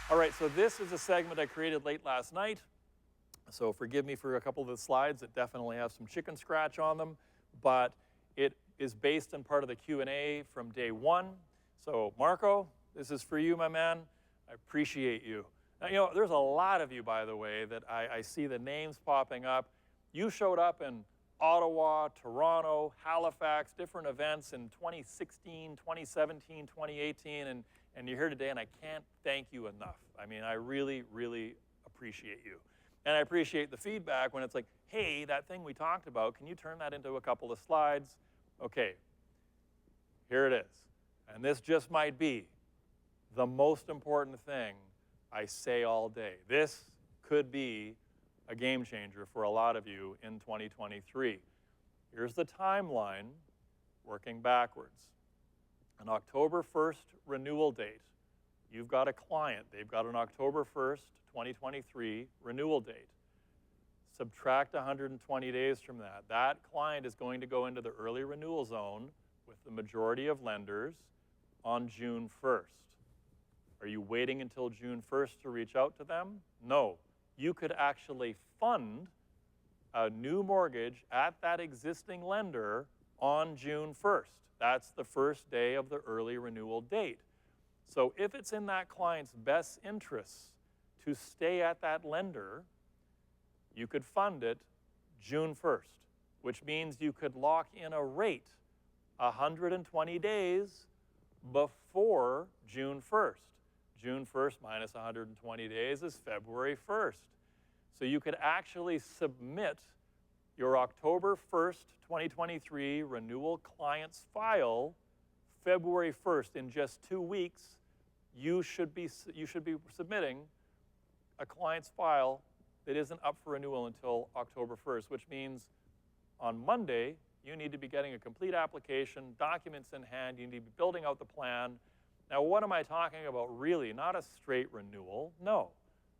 All right, so this is a segment I created late last night. So forgive me for a couple of the slides that definitely have some chicken scratch on them, but it is based on part of the Q&A from day one. So Marco, this is for you, my man. I appreciate you. Now, there's a lot of you, by the way, that I see the names popping up. You showed up in Ottawa, Toronto, Halifax, different events in 2016, 2017, 2018, and you're here today, and I can't thank you enough. I mean, I really, really appreciate you. And I appreciate the feedback when it's like, hey, that thing we talked about, can you turn that into a couple of slides? Okay, here it is. And this just might be the most important thing I say all day. This could be a game changer for a lot of you in 2023. Here's the timeline working backwards. An October 1st renewal date. You've got a client. They've got an October 1st, 2023 renewal date. Subtract 120 days from that. That client is going to go into the early renewal zone with the majority of lenders on June 1st. Are you waiting until June 1st to reach out to them? No. You could actually fund a new mortgage at that existing lender on June 1st. That's the first day of the early renewal date. So if it's in that client's best interests to stay at that lender, you could fund it June 1st, which means you could lock in a rate 120 days before June 1st. June 1st minus 120 days is February 1st. So you could actually submit your October 1st, 2023 renewal client's file February 1st. In just 2 weeks, you should be submitting a client's file that isn't up for renewal until October 1st, which means on Monday, you need to be getting a complete application, documents in hand, you need to be building out the plan. Now, what am I talking about really? Not a straight renewal, no.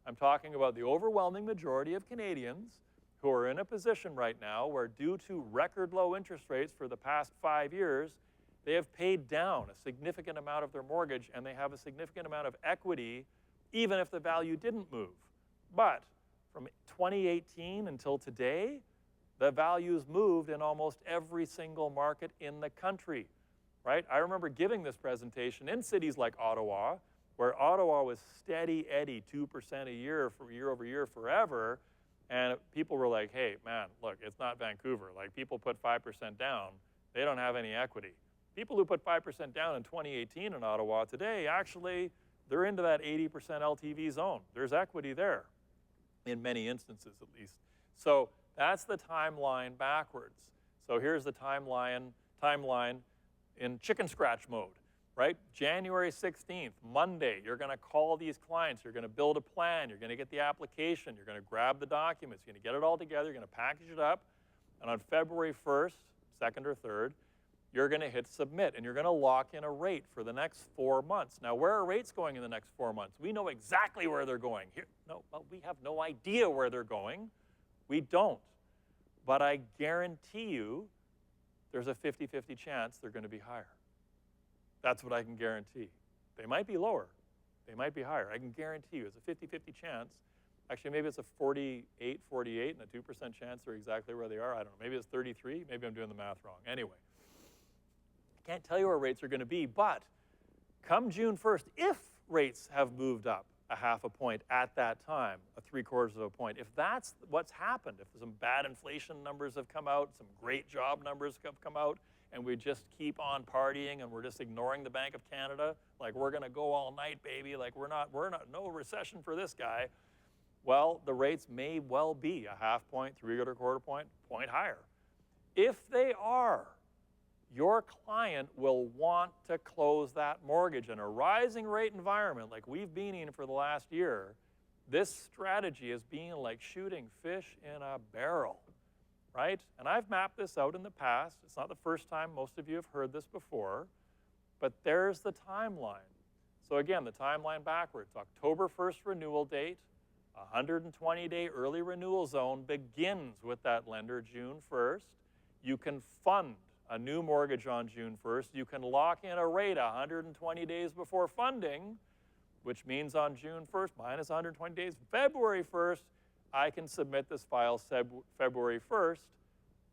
I'm talking about the overwhelming majority of Canadians who are in a position right now where, due to record low interest rates for the past 5 years, they have paid down a significant amount of their mortgage and they have a significant amount of equity even if the value didn't move. But from 2018 until today, the values moved in almost every single market in the country, right? I remember giving this presentation in cities like Ottawa, where Ottawa was steady Eddie, 2% a year for year over year forever, and people were like, hey, man, look, it's not Vancouver. Like, people put 5% down. They don't have any equity. People who put 5% down in 2018 in Ottawa today, actually, they're into that 80% LTV zone. There's equity there, in many instances at least. So that's the timeline backwards. So here's the timeline in chicken scratch mode, right? January 16th, Monday, you're going to call these clients. You're going to build a plan. You're going to get the application. You're going to grab the documents. You're going to get it all together. You're going to package it up. And on February 1st, 2nd or 3rd, you're going to hit submit. And you're going to lock in a rate for the next 4 months. Now, where are rates going in the next 4 months? We know exactly where they're going. We have no idea where they're going. We don't. But I guarantee you there's a 50-50 chance they're going to be higher. That's what I can guarantee. They might be lower. They might be higher. I can guarantee you it's a 50-50 chance. Actually, maybe it's a 48-48 and a 2% chance they're exactly where they are. I don't know. Maybe it's 33. Maybe I'm doing the math wrong. Anyway, I can't tell you where rates are going to be, but come June 1st, if rates have moved up a half a point at that time, a 3/4 of a point, if that's what's happened, if some bad inflation numbers have come out, some great job numbers have come out, and we just keep on partying and we're just ignoring the Bank of Canada, like we're going to go all night, baby, like we're not, no recession for this guy, well, the rates may well be a half point, 3/4 point higher. If they are, your client will want to close that mortgage. In a rising rate environment like we've been in for the last year, this strategy is being like shooting fish in a barrel, right? And I've mapped this out in the past. It's not the first time. Most of you have heard this before, but there's the timeline. So again, the timeline backwards. October 1st renewal date, 120-day early renewal zone begins with that lender June 1st. You can fund a new mortgage on June 1st. You can lock in a rate 120 days before funding. which means on June 1st, minus 120 days, February 1st, I can submit this file February 1st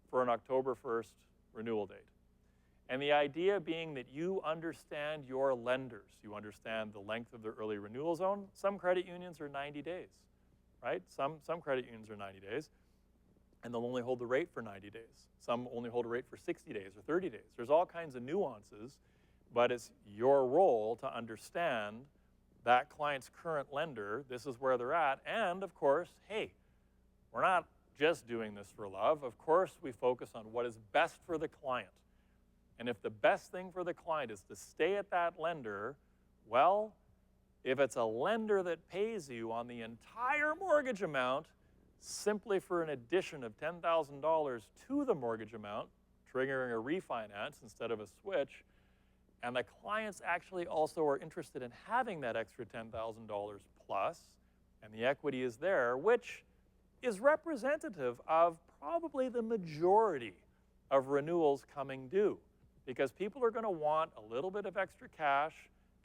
for an October 1st renewal date. And the idea being that you understand your lenders. You understand the length of the early renewal zone. Some credit unions are 90 days, right? Some credit unions are 90 days, and they'll only hold the rate for 90 days. Some only hold a rate for 60 days or 30 days. There's all kinds of nuances, but it's your role to understand that client's current lender, this is where they're at, and of course, hey, we're not just doing this for love. Of course, we focus on what is best for the client. And if the best thing for the client is to stay at that lender, well, if it's a lender that pays you on the entire mortgage amount simply for an addition of $10,000 to the mortgage amount, triggering a refinance instead of a switch, and the clients actually also are interested in having that extra $10,000 plus, and the equity is there, which is representative of probably the majority of renewals coming due. Because people are going to want a little bit of extra cash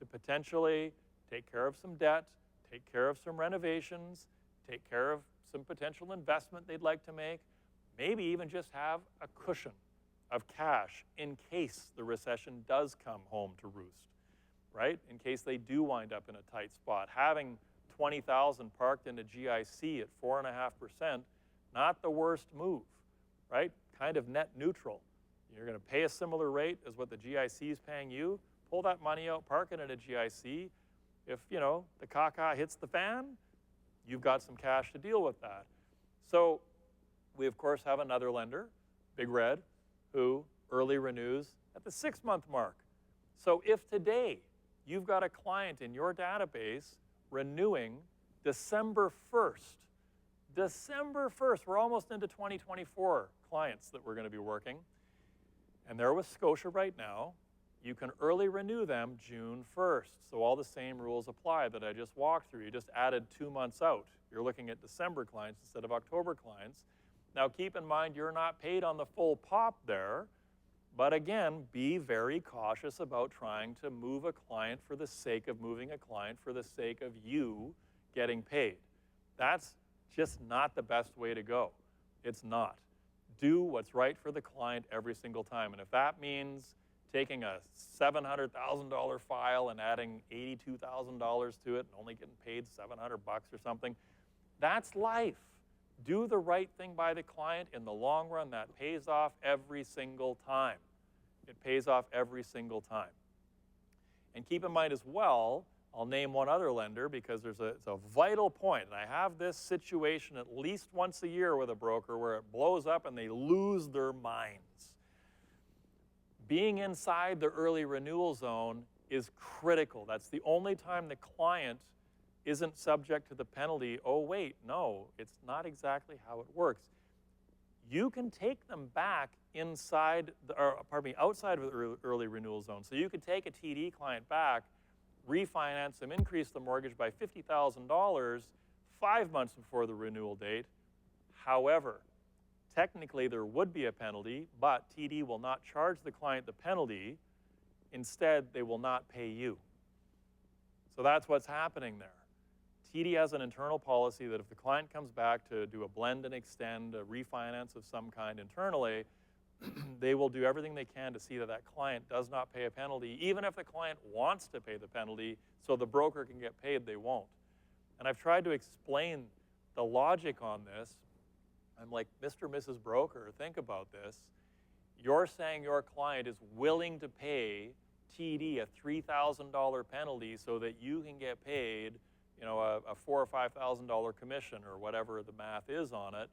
to potentially take care of some debt, take care of some renovations, take care of some potential investment they'd like to make, maybe even just have a cushion of cash in case the recession does come home to roost, right? In case they do wind up in a tight spot. Having $20,000 parked in a GIC at 4.5%, not the worst move, right? Kind of net neutral. You're going to pay a similar rate as what the GIC is paying you. Pull that money out, park it in a GIC. If, you know, the caca hits the fan, you've got some cash to deal with that. So we, of course, have another lender, Big Red, who early renews at the 6-month mark. So if today you've got a client in your database renewing December 1st, we're almost into 2024 clients that we're going to be working, and they're with Scotia right now, you can early renew them June 1st. So all the same rules apply that I just walked through. You just added 2 months out. You're looking at December clients instead of October clients. Now keep in mind you're not paid on the full pop there, but again, be very cautious about trying to move a client for the sake of moving a client for the sake of you getting paid. That's just not the best way to go. It's not. Do what's right for the client every single time. And if that means taking a $700,000 file and adding $82,000 to it and only getting paid $700 or something, that's life. Do the right thing by the client. In the long run, that pays off every single time. It pays off every single time. And keep in mind as well, I'll name one other lender because it's a vital point. And I have this situation at least once a year with a broker where it blows up and they lose their minds. Being inside the early renewal zone is critical. That's the only time the client isn't subject to the penalty. Oh, wait, no, it's not exactly how it works. You can take them back outside of the early renewal zone. So you could take a TD client back, refinance them, increase the mortgage by $50,000 5 months before the renewal date. However, technically there would be a penalty, but TD will not charge the client the penalty. Instead, they will not pay you. So that's what's happening there. TD has an internal policy that if the client comes back to do a blend and extend, a refinance of some kind internally, they will do everything they can to see that that client does not pay a penalty. Even if the client wants to pay the penalty so the broker can get paid, they won't. And I've tried to explain the logic on this. I'm like, Mr. Mrs. Broker, think about this. You're saying your client is willing to pay TD a $3,000 penalty so that you can get paid, you know, a $4,000 or $5,000 commission or whatever the math is on it.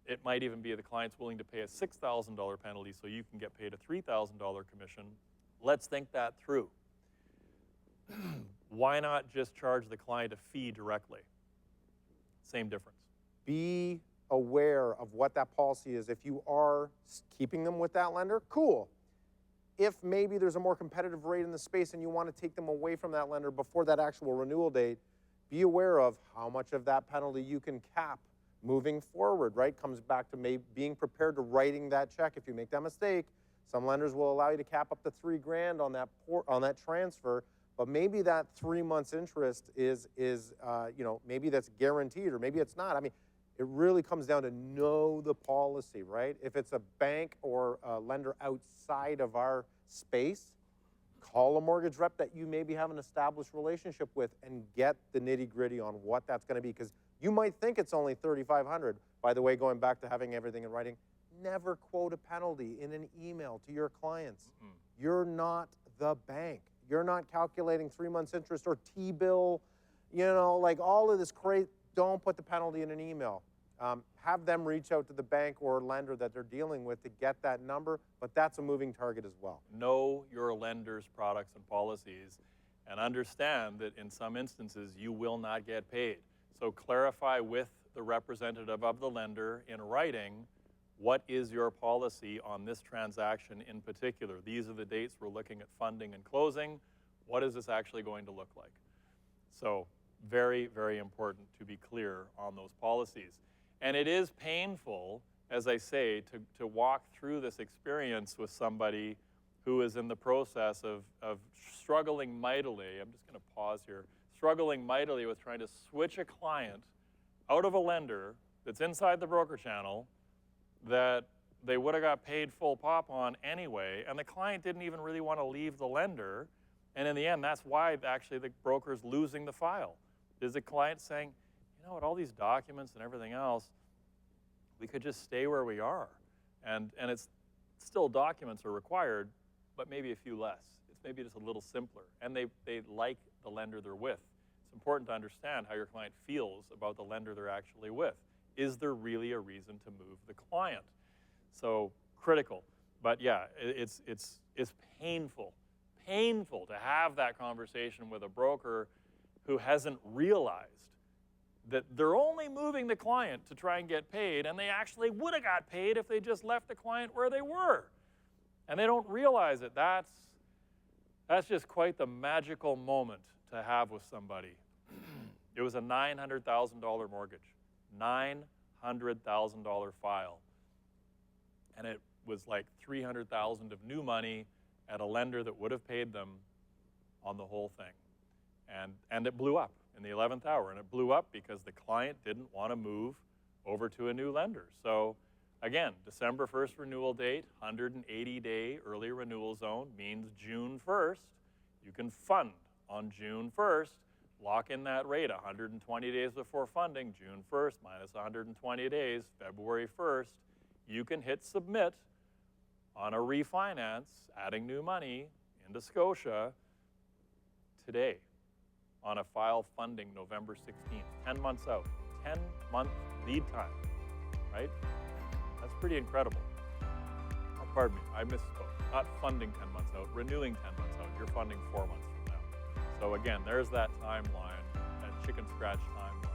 It might even be the client's willing to pay a $6,000 penalty so you can get paid a $3,000 commission. Let's think that through. Why not just charge the client a fee directly? Same difference. Be aware of what that policy is. If you are keeping them with that lender, cool. If maybe there's a more competitive rate in the space and you want to take them away from that lender before that actual renewal date, be aware of how much of that penalty you can cap moving forward, right? Comes back to maybe being prepared to writing that check. If you make that mistake, some lenders will allow you to cap up to $3,000 on that transfer, But maybe that 3 months interest is maybe that's guaranteed, or maybe it's not. I mean, it really comes down to know the policy, right? If it's a bank or a lender outside of our space, call a mortgage rep that you maybe have an established relationship with and get the nitty-gritty on what that's going to be, because you might think it's only $3,500. By the way, going back to having everything in writing, never quote a penalty in an email to your clients. You're not the bank. You're not calculating 3 months interest or T-bill, like all of this crazy. Don't put the penalty in an email. Have them reach out to the bank or lender that they're dealing with to get that number, but that's a moving target as well. Know your lender's products and policies, and understand that in some instances you will not get paid. So clarify with the representative of the lender in writing, what is your policy on this transaction in particular? These are the dates we're looking at funding and closing. What is this actually going to look like? So very, very important to be clear on those policies. And it is painful, as I say, to walk through this experience with somebody who is in the process of struggling mightily. I'm just going to pause here. Struggling mightily with trying to switch a client out of a lender that's inside the broker channel that they would have got paid full pop on anyway, and the client didn't even really want to leave the lender. And in the end, that's why actually the broker's losing the file. Is the client saying, you know what, all these documents and everything else, we could just stay where we are. And it's still documents are required, but maybe a few less. It's maybe just a little simpler. And they like the lender they're with. It's important to understand how your client feels about the lender they're actually with. Is there really a reason to move the client? So critical. But yeah, it's painful to have that conversation with a broker who hasn't realized that they're only moving the client to try and get paid, and they actually would have got paid if they just left the client where they were. And they don't realize it. That's just quite the magical moment to have with somebody. It was a $900,000 mortgage, $900,000 file. And it was like $300,000 of new money at a lender that would have paid them on the whole thing. And it blew up in the 11th hour. And it blew up because the client didn't want to move over to a new lender. So again, December 1st renewal date, 180-day early renewal zone means June 1st. You can fund on June 1st, lock in that rate 120 days before funding, June 1st minus 120 days, February 1st. You can hit submit on a refinance, adding new money into Scotia today on a file funding November 16th, 10 months out, 10-month lead time, right? That's pretty incredible. Oh, pardon me, I misspoke. Not funding 10 months out, renewing 10 months out. You're funding 4 months from now. So again, there's that timeline, that chicken scratch timeline.